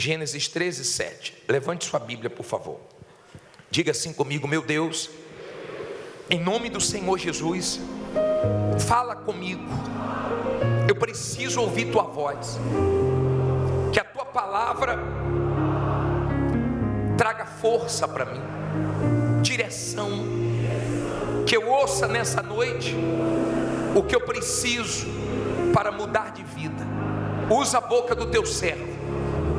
Gênesis 13, 7. Levante sua Bíblia, por favor. Diga assim comigo: meu Deus, em nome do Senhor Jesus, fala comigo. Eu preciso ouvir tua voz. Que a tua palavra traga força para mim, direção. Que eu ouça nessa noite o que eu preciso para mudar de vida. Usa a boca do teu servo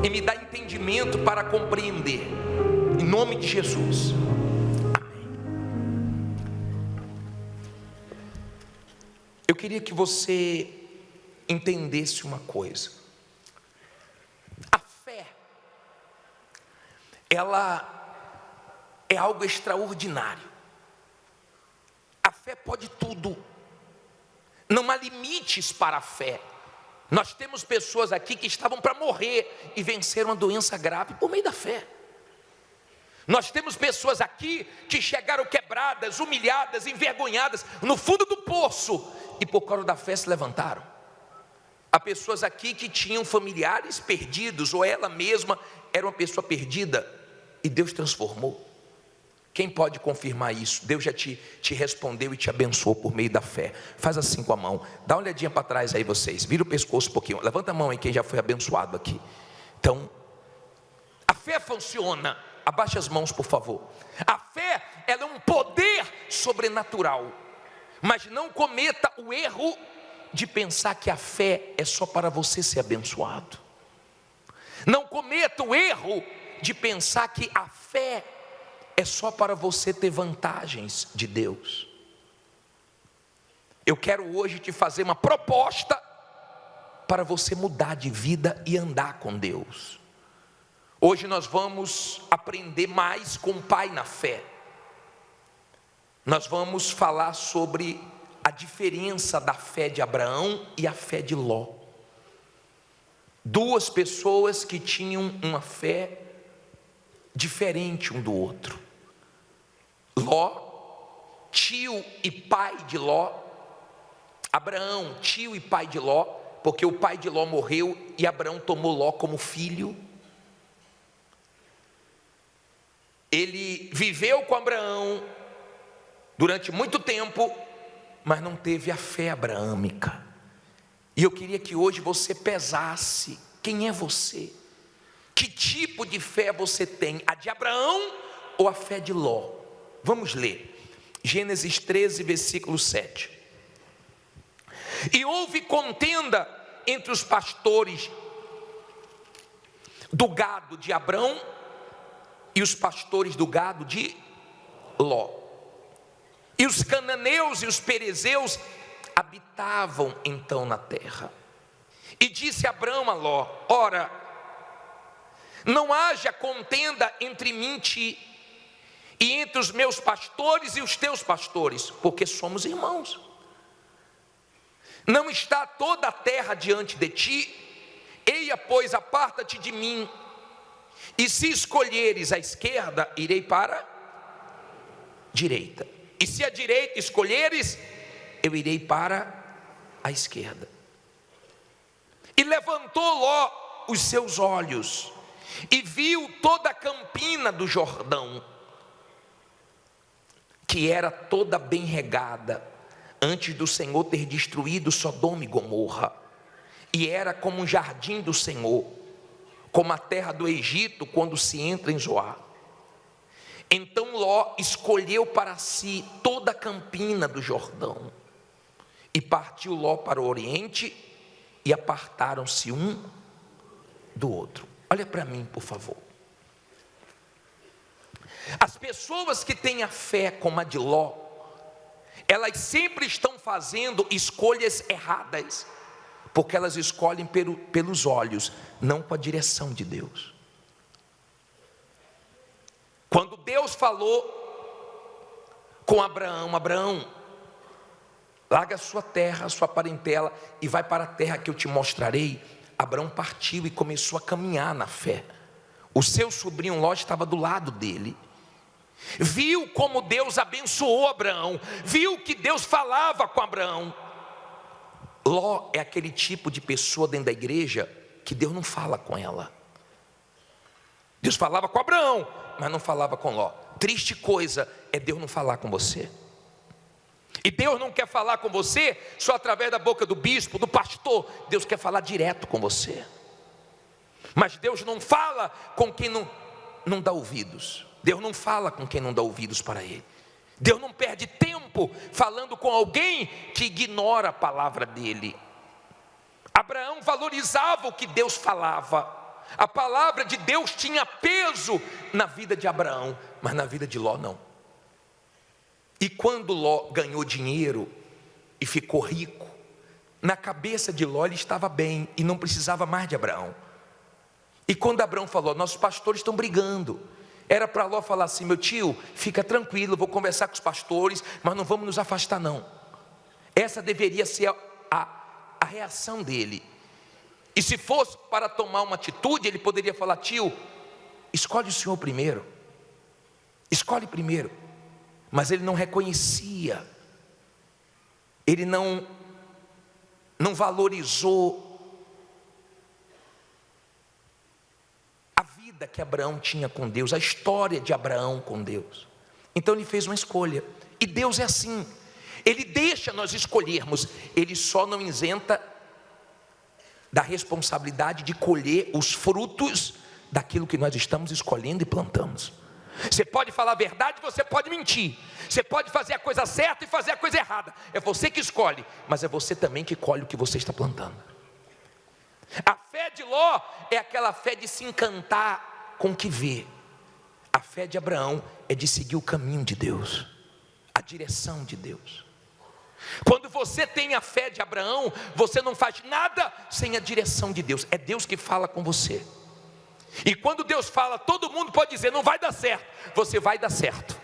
e me dá entendimento para compreender, em nome de Jesus, amém. Eu queria que você entendesse uma coisa. A fé, ela é algo extraordinário. A fé pode tudo, não há limites para a fé. Nós temos pessoas aqui que estavam para morrer e venceram uma doença grave por meio da fé. Nós temos pessoas aqui que chegaram quebradas, humilhadas, envergonhadas, no fundo do poço, e por causa da fé se levantaram. Há pessoas aqui que tinham familiares perdidos, ou ela mesma era uma pessoa perdida, e Deus transformou. Quem pode confirmar isso? Deus já te respondeu e te abençoou por meio da fé. Faz assim com a mão, dá uma olhadinha para trás aí vocês, vira o pescoço um pouquinho, levanta a mão aí quem já foi abençoado aqui. Então, a fé funciona. Abaixa as mãos, por favor. A fé, ela é um poder sobrenatural. Mas não cometa o erro de pensar que a fé é só para você ser abençoado. Não cometa o erro de pensar que a fé é só para você ter vantagens de Deus. Eu quero hoje te fazer uma proposta para você mudar de vida e andar com Deus. Hoje nós vamos aprender mais com o Pai na fé. Nós vamos falar sobre a diferença da fé de Abraão e a fé de Ló. Duas pessoas que tinham uma fé diferente um do outro. Ló, tio e pai de Ló. Abraão, tio e pai de Ló, porque o pai de Ló morreu e Abraão tomou Ló como filho. Ele viveu com Abraão durante muito tempo, mas não teve a fé abraâmica. E eu queria que hoje você pesasse: quem é você? Que tipo de fé você tem? A de Abraão ou a fé de Ló? Vamos ler Gênesis 13, versículo 7. E houve contenda entre os pastores do gado de Abrão e os pastores do gado de Ló. E os cananeus e os perezeus habitavam então na terra. E disse Abrão a Ló: ora, não haja contenda entre mim e ti, e entre os meus pastores e os teus pastores, porque somos irmãos. Não está toda a terra diante de ti? Eia, pois, aparta-te de mim, e se escolheres a esquerda, irei para a direita, e se a direita escolheres, eu irei para a esquerda. E levantou Ló os seus olhos, e viu toda a campina do Jordão, que era toda bem regada, antes do Senhor ter destruído Sodoma e Gomorra, e era como um jardim do Senhor, como a terra do Egito quando se entra em Zoar. Então Ló escolheu para si toda a campina do Jordão, e partiu Ló para o oriente, e apartaram-se um do outro. Olha para mim, por favor. As pessoas que têm a fé como a de Ló, elas sempre estão fazendo escolhas erradas, porque elas escolhem pelos olhos, não com a direção de Deus. Quando Deus falou com Abraão: Abraão, larga a sua terra, a sua parentela, e vai para a terra que eu te mostrarei. Abraão partiu e começou a caminhar na fé. O seu sobrinho Ló estava do lado dele. Viu como Deus abençoou Abraão, viu que Deus falava com Abraão. Ló é aquele tipo de pessoa dentro da igreja que Deus não fala com ela. Deus falava com Abraão, mas não falava com Ló. Triste coisa é Deus não falar com você. E Deus não quer falar com você só através da boca do bispo, do pastor. Deus quer falar direto com você. Mas Deus não fala com quem não dá ouvidos. Deus não fala com quem não dá ouvidos para Ele. Deus não perde tempo falando com alguém que ignora a palavra dEle. Abraão valorizava o que Deus falava. A palavra de Deus tinha peso na vida de Abraão, mas na vida de Ló não. E quando Ló ganhou dinheiro e ficou rico, na cabeça de Ló ele estava bem e não precisava mais de Abraão. E quando Abraão falou, nossos pastores estão brigando, era para Ló falar assim, meu tio, fica tranquilo, eu vou conversar com os pastores, mas não vamos nos afastar não. Essa deveria ser a reação dele. E se fosse para tomar uma atitude, ele poderia falar, tio, escolhe o senhor primeiro, escolhe primeiro. Mas ele não reconhecia, ele não valorizou a vida que Abraão tinha com Deus, a história de Abraão com Deus. Então ele fez uma escolha, e Deus é assim, Ele deixa nós escolhermos, Ele só não isenta da responsabilidade de colher os frutos daquilo que nós estamos escolhendo e plantamos. Você pode falar a verdade, você pode mentir, você pode fazer a coisa certa e fazer a coisa errada, é você que escolhe, mas é você também que colhe o que você está plantando. A fé de Ló é aquela fé de se encantar com o que vê. A fé de Abraão é de seguir o caminho de Deus, a direção de Deus. Quando você tem a fé de Abraão, você não faz nada sem a direção de Deus, é Deus que fala com você. E quando Deus fala, todo mundo pode dizer, não vai dar certo, você vai dar certo.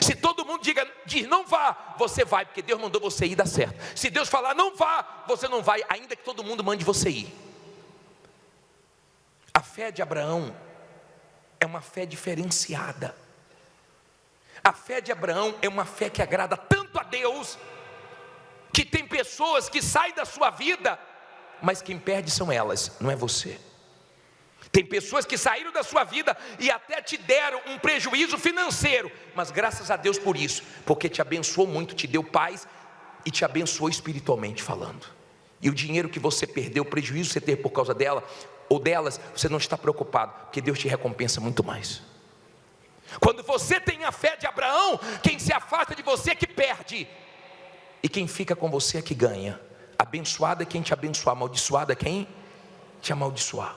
Se todo mundo diz não vá, você vai, porque Deus mandou você ir e dar certo. Se Deus falar não vá, você não vai, ainda que todo mundo mande você ir. A fé de Abraão é uma fé diferenciada. A fé de Abraão é uma fé que agrada tanto a Deus, que tem pessoas que saem da sua vida, mas quem perde são elas, não é você. Tem pessoas que saíram da sua vida e até te deram um prejuízo financeiro, mas graças a Deus por isso, porque te abençoou muito, te deu paz e te abençoou espiritualmente falando. E o dinheiro que você perdeu, o prejuízo que você teve por causa dela ou delas, você não está preocupado, porque Deus te recompensa muito mais. Quando você tem a fé de Abraão, quem se afasta de você é que perde, e quem fica com você é que ganha. Abençoado é quem te abençoar, amaldiçoado é quem te amaldiçoar.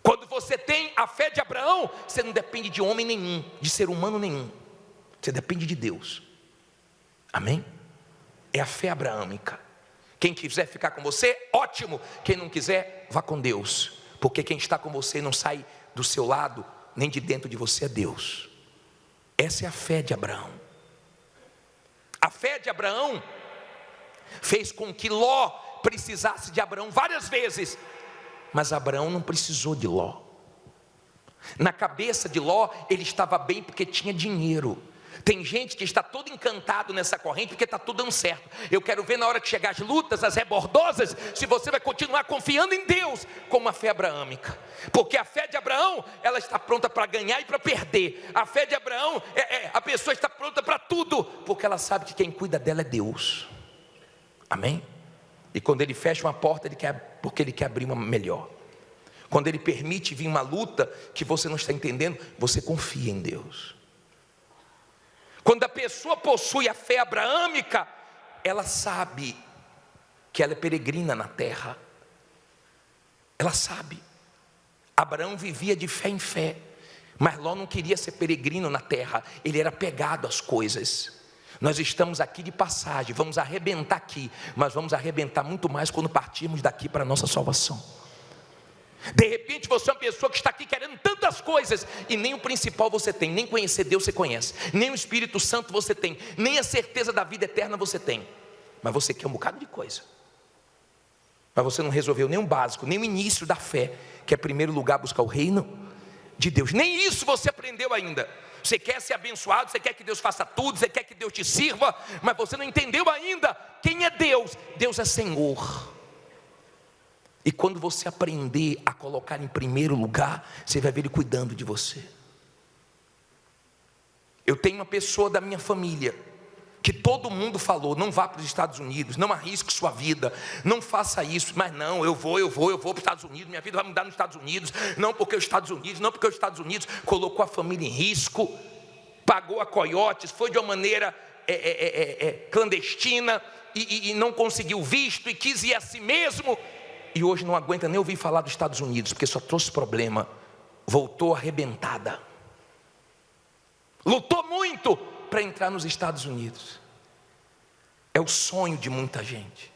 Quando você tem a fé de Abraão, você não depende de homem nenhum, de ser humano nenhum, você depende de Deus. Amém? É a fé abraâmica. Quem quiser ficar com você, ótimo. Quem não quiser, vá com Deus, porque quem está com você não sai do seu lado, nem de dentro de você, é Deus. Essa é a fé de Abraão. A fé de Abraão fez com que Ló precisasse de Abraão várias vezes, mas Abraão não precisou de Ló. Na cabeça de Ló, ele estava bem porque tinha dinheiro. Tem gente que está todo encantado nessa corrente porque está tudo dando certo. Eu quero ver na hora que chegar as lutas, as rebordosas, se você vai continuar confiando em Deus como a fé abraâmica. Porque a fé de Abraão, ela está pronta para ganhar e para perder. A fé de Abraão, a pessoa está pronta para tudo, porque ela sabe que quem cuida dela é Deus. Amém? E quando ele fecha uma porta, porque ele quer abrir uma melhor. Quando ele permite vir uma luta que você não está entendendo, você confia em Deus. Quando a pessoa possui a fé abraâmica, ela sabe que ela é peregrina na terra. Ela sabe. Abraão vivia de fé em fé, mas Ló não queria ser peregrino na terra, ele era apegado às coisas. Nós estamos aqui de passagem, vamos arrebentar aqui, mas vamos arrebentar muito mais quando partirmos daqui para a nossa salvação. De repente você é uma pessoa que está aqui querendo tantas coisas, e nem o principal você tem, nem conhecer Deus você conhece, nem o Espírito Santo você tem, nem a certeza da vida eterna você tem, mas você quer um bocado de coisa, mas você não resolveu nem o básico, nem o início da fé, que é em primeiro lugar buscar o reino de Deus. Nem isso você aprendeu ainda. Você quer ser abençoado, você quer que Deus faça tudo, você quer que Deus te sirva, mas você não entendeu ainda quem é Deus. Deus é Senhor. E quando você aprender a colocar em primeiro lugar, você vai ver Ele cuidando de você. Eu tenho uma pessoa da minha família que todo mundo falou: não vá para os Estados Unidos, não arrisque sua vida, não faça isso. Mas não, eu vou para os Estados Unidos, minha vida vai mudar nos Estados Unidos. Não porque os Estados Unidos, colocou a família em risco, pagou a coiotes, foi de uma maneira clandestina e não conseguiu visto e quis ir a si mesmo. E hoje não aguenta nem ouvir falar dos Estados Unidos, porque só trouxe problema. Voltou arrebentada. Lutou muito para entrar nos Estados Unidos. É o sonho de muita gente.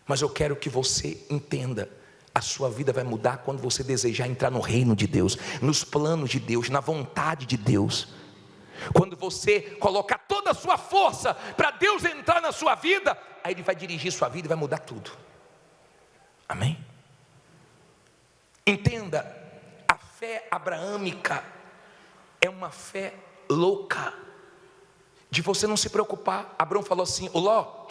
Mas eu quero que você entenda: a sua vida vai mudar quando você desejar entrar no reino de Deus, nos planos de Deus, na vontade de Deus. Quando você colocar toda a sua força para Deus entrar na sua vida, aí Ele vai dirigir sua vida e vai mudar tudo. Amém? Entenda, a fé abraâmica é uma fé louca, de você não se preocupar. Abraão falou assim: ô Ló,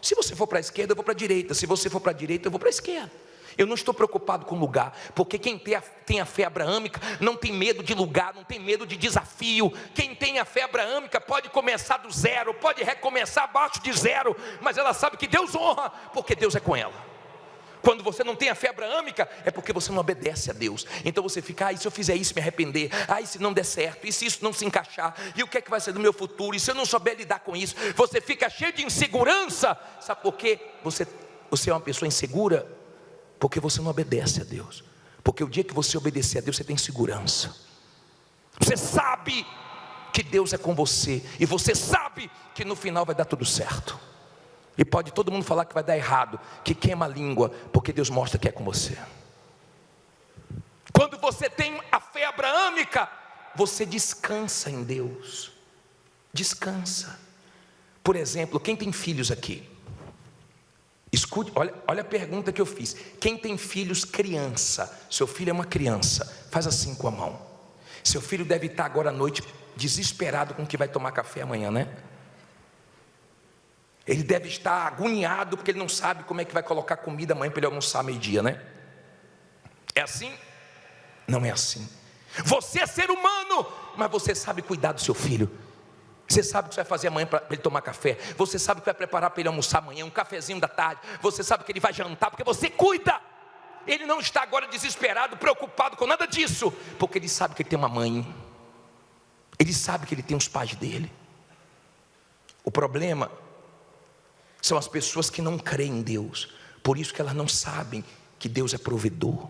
se você for para a esquerda, eu vou para a direita. Se você for para a direita, eu vou para a esquerda. Eu não estou preocupado com lugar, porque quem tem a fé abraâmica não tem medo de lugar, não tem medo de desafio. Quem tem a fé abraâmica pode começar do zero, pode recomeçar abaixo de zero, mas ela sabe que Deus honra, porque Deus é com ela. Quando você não tem a fé abraâmica, é porque você não obedece a Deus. Então você fica: e se eu fizer isso, me arrepender? E se não der certo? E se isso não se encaixar? E o que é que vai ser do meu futuro? E se eu não souber lidar com isso? Você fica cheio de insegurança. Sabe por quê? Você é uma pessoa insegura porque você não obedece a Deus. Porque o dia que você obedecer a Deus, você tem segurança. Você sabe que Deus é com você, e você sabe que no final vai dar tudo certo. E pode todo mundo falar que vai dar errado, que queima a língua, porque Deus mostra que é com você. Quando você tem a fé abraâmica, você descansa em Deus. Descansa. Por exemplo, quem tem filhos aqui? Escute, olha a pergunta que eu fiz. Quem tem filhos criança? Seu filho é uma criança, faz assim com a mão. Seu filho deve estar agora à noite desesperado com o que vai tomar café amanhã, né? Ele deve estar agoniado porque ele não sabe como é que vai colocar comida amanhã para ele almoçar meio-dia, né? É assim? Não é assim. Você é ser humano, mas você sabe cuidar do seu filho. Você sabe o que você vai fazer amanhã para ele tomar café. Você sabe o que vai preparar para ele almoçar amanhã, um cafezinho da tarde. Você sabe que ele vai jantar, porque você cuida. Ele não está agora desesperado, preocupado com nada disso, porque ele sabe que ele tem uma mãe. Ele sabe que ele tem os pais dele. O problema são as pessoas que não creem em Deus. Por isso que elas não sabem que Deus é provedor.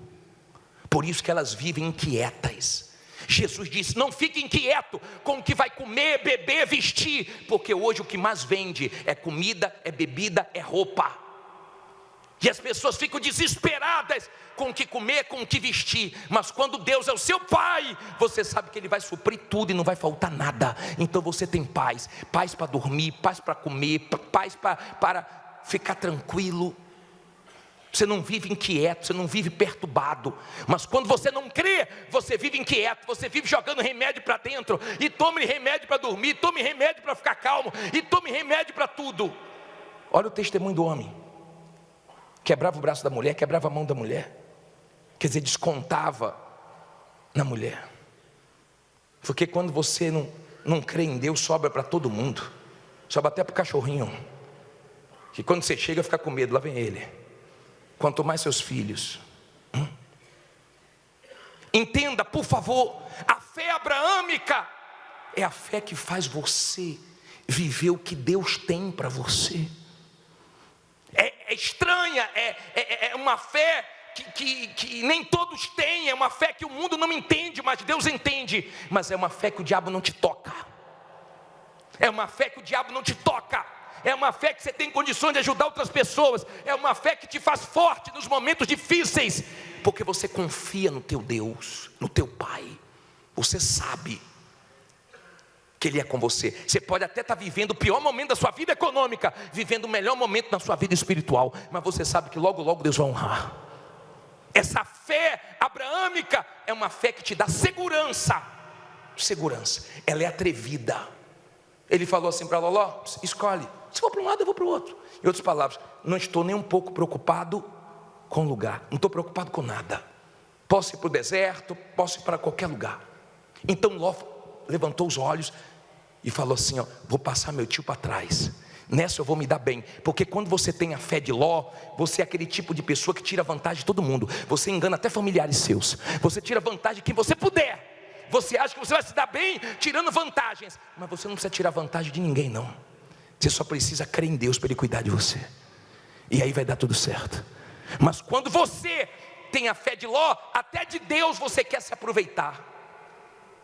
Por isso que elas vivem inquietas. Jesus disse: não fique inquieto com o que vai comer, beber, vestir, porque hoje o que mais vende é comida, é bebida, é roupa. E as pessoas ficam desesperadas com o que comer, com o que vestir. Mas quando Deus é o seu Pai, você sabe que Ele vai suprir tudo e não vai faltar nada. Então você tem paz. Paz para dormir, paz para comer, paz para ficar tranquilo. Você não vive inquieto, você não vive perturbado. Mas quando você não crê, você vive inquieto. Você vive jogando remédio para dentro. E tome remédio para dormir, tome remédio para ficar calmo, e tome remédio para tudo. Olha o testemunho do homem. Quebrava o braço da mulher, quebrava a mão da mulher. Quer dizer, descontava na mulher. Porque quando você não crê em Deus, sobra para todo mundo. Sobra até para o cachorrinho, que quando você chega fica com medo, lá vem ele. Quanto mais seus filhos. Entenda, por favor, a fé abraâmica é a fé que faz você viver o que Deus tem para você. É estranha, é uma fé que nem todos têm, é uma fé que o mundo não entende, mas Deus entende. Mas é uma fé que o diabo não te toca. É uma fé que o diabo não te toca. É uma fé que você tem condições de ajudar outras pessoas. É uma fé que te faz forte nos momentos difíceis, porque você confia no teu Deus, no teu Pai. Você sabe que Ele é com você. Você pode até estar vivendo o pior momento da sua vida econômica, vivendo o melhor momento da sua vida espiritual, mas você sabe que logo, logo Deus vai honrar. Essa fé abraâmica é uma fé que te dá segurança. Segurança. Ela é atrevida. Ele falou assim para Ló: escolhe. Se for para um lado, eu vou para o outro. Em outras palavras, não estou nem um pouco preocupado com lugar, não estou preocupado com nada. Posso ir para o deserto, posso ir para qualquer lugar. Então Ló levantou os olhos e falou assim: ó, vou passar meu tio para trás. Nessa eu vou me dar bem, porque quando você tem a fé de Ló, você é aquele tipo de pessoa que tira vantagem de todo mundo. Você engana até familiares seus, você tira vantagem de quem você puder. Você acha que você vai se dar bem tirando vantagens, mas você não precisa tirar vantagem de ninguém não. Você só precisa crer em Deus para Ele cuidar de você, e aí vai dar tudo certo. Mas quando você tem a fé de Ló, até de Deus você quer se aproveitar,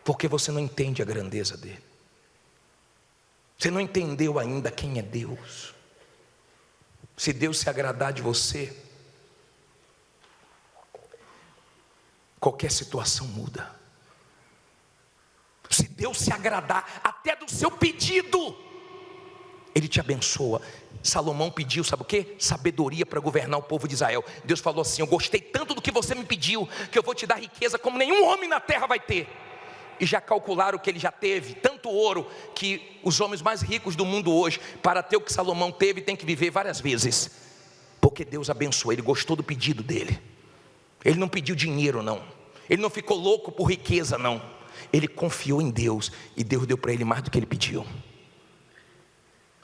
porque você não entende a grandeza dele. Você não entendeu ainda quem é Deus. Se Deus se agradar de você, qualquer situação muda. Se Deus se agradar até do seu pedido, Ele te abençoa. Salomão pediu, sabe o que? Sabedoria para governar o povo de Israel. Deus falou assim: eu gostei tanto do que você me pediu, que eu vou te dar riqueza como nenhum homem na terra vai ter. E já calcularam que ele já teve tanto ouro, que os homens mais ricos do mundo hoje, para ter o que Salomão teve, tem que viver várias vezes, porque Deus abençoou, Ele gostou do pedido dele. Ele não pediu dinheiro não, ele não ficou louco por riqueza não, ele confiou em Deus, e Deus deu para ele mais do que ele pediu.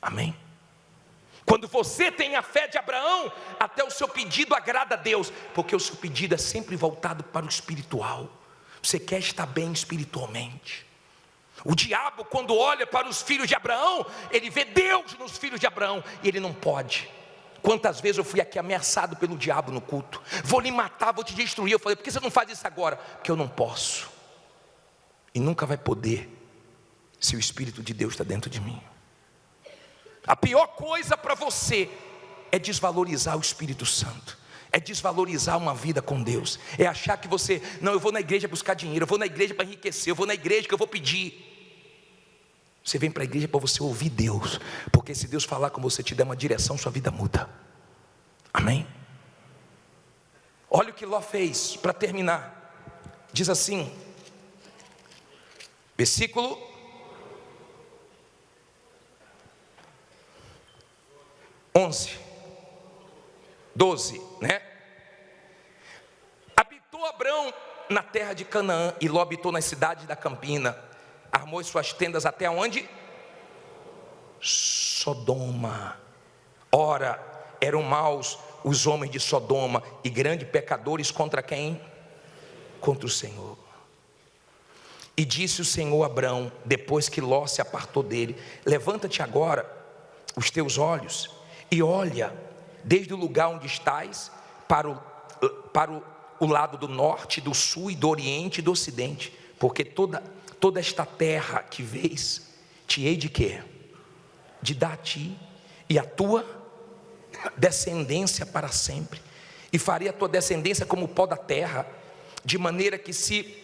Amém? Quando você tem a fé de Abraão, até o seu pedido agrada a Deus, porque o seu pedido é sempre voltado para o espiritual. Você quer estar bem espiritualmente. O diabo, quando olha para os filhos de Abraão, ele vê Deus nos filhos de Abraão, e ele não pode. Quantas vezes eu fui aqui ameaçado pelo diabo no culto: vou lhe matar, vou te destruir. Eu falei: por que você não faz isso agora? Porque eu não posso, e nunca vai poder, se o Espírito de Deus está dentro de mim. A pior coisa para você é desvalorizar o Espírito Santo, é desvalorizar uma vida com Deus, é achar que você, não, eu vou na igreja buscar dinheiro, eu vou na igreja para enriquecer, eu vou na igreja que eu vou pedir. Você vem para a igreja para você ouvir Deus, porque se Deus falar com você, te der uma direção, sua vida muda. Amém? Olha o que Ló fez para terminar. Diz assim, versículo 11, 12, né? Habitou Abrão na terra de Canaã, e Ló habitou nas cidades da campina. Armou suas tendas até onde? Sodoma. Ora, eram maus os homens de Sodoma, e grandes pecadores contra quem? Contra o Senhor. E disse o Senhor a Abrão, depois que Ló se apartou dele: levanta-te agora os teus olhos e olha desde o lugar onde estás para o lado do norte, do sul e do oriente e do ocidente, porque toda esta terra que vês, te hei de quê? De dar a ti e a tua descendência para sempre, e farei a tua descendência como o pó da terra, de maneira que se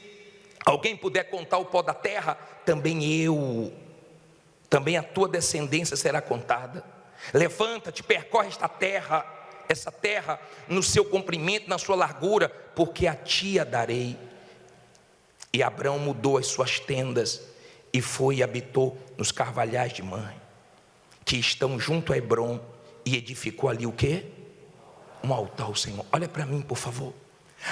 alguém puder contar o pó da terra, também a tua descendência será contada. Levanta-te, percorre essa terra no seu comprimento, na sua largura, porque a ti a darei. E Abrão mudou as suas tendas e foi e habitou nos carvalhais de Mamre, que estão junto a Hebrom, e edificou ali o quê? Um altar ao Senhor. Olha para mim, por favor.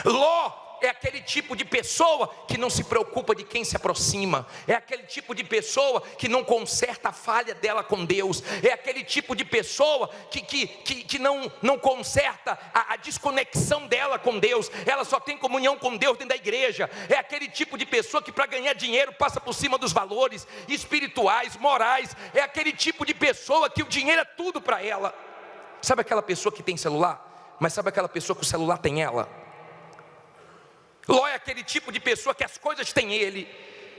Ló é aquele tipo de pessoa que não se preocupa de quem se aproxima, é aquele tipo de pessoa que não conserta a falha dela com Deus, é aquele tipo de pessoa que não conserta a desconexão dela com Deus, ela só tem comunhão com Deus dentro da igreja. É aquele tipo de pessoa que para ganhar dinheiro passa por cima dos valores espirituais, morais. É aquele tipo de pessoa que o dinheiro é tudo para ela. Sabe aquela pessoa que tem celular, mas sabe aquela pessoa que o celular tem ela? Ló é aquele tipo de pessoa que as coisas têm ele,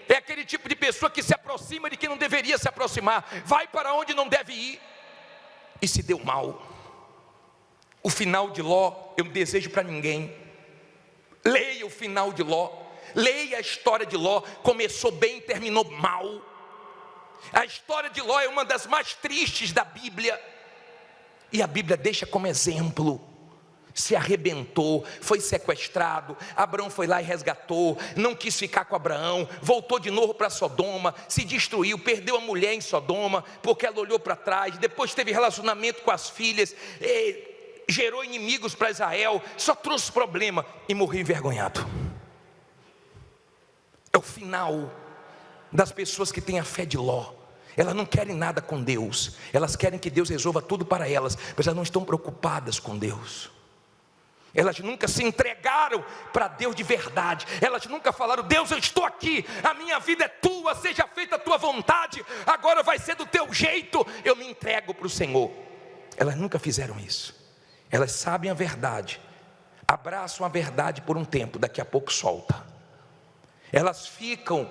é aquele tipo de pessoa que se aproxima de quem não deveria se aproximar, vai para onde não deve ir, e se deu mal. O final de Ló, eu não desejo para ninguém. Leia o final de Ló, leia a história de Ló. Começou bem e terminou mal. A história de Ló é uma das mais tristes da Bíblia, e a Bíblia deixa como exemplo. Se arrebentou, foi sequestrado, Abrão foi lá e resgatou, não quis ficar com Abraão, voltou de novo para Sodoma, se destruiu, perdeu a mulher em Sodoma, porque ela olhou para trás, depois teve relacionamento com as filhas, gerou inimigos para Israel, só trouxe problema e morreu envergonhado. É o final das pessoas que têm a fé de Ló. Elas não querem nada com Deus, elas querem que Deus resolva tudo para elas, mas elas não estão preocupadas com Deus. Elas nunca se entregaram para Deus de verdade. Elas nunca falaram: Deus, eu estou aqui, a minha vida é tua, seja feita a tua vontade, agora vai ser do teu jeito, eu me entrego para o Senhor. Elas nunca fizeram isso. Elas sabem a verdade, abraçam a verdade por um tempo, daqui a pouco solta. Elas ficam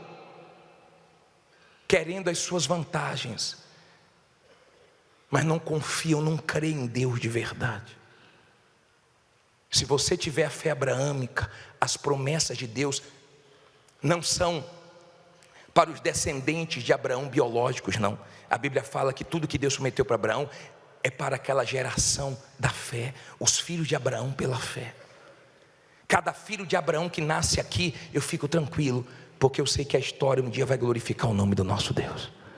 querendo as suas vantagens, mas não confiam, não creem em Deus de verdade. Se você tiver a fé abraâmica, as promessas de Deus não são para os descendentes de Abraão biológicos, não. A Bíblia fala que tudo que Deus prometeu para Abraão é para aquela geração da fé, os filhos de Abraão pela fé. Cada filho de Abraão que nasce aqui, eu fico tranquilo, porque eu sei que a história um dia vai glorificar o nome do nosso Deus.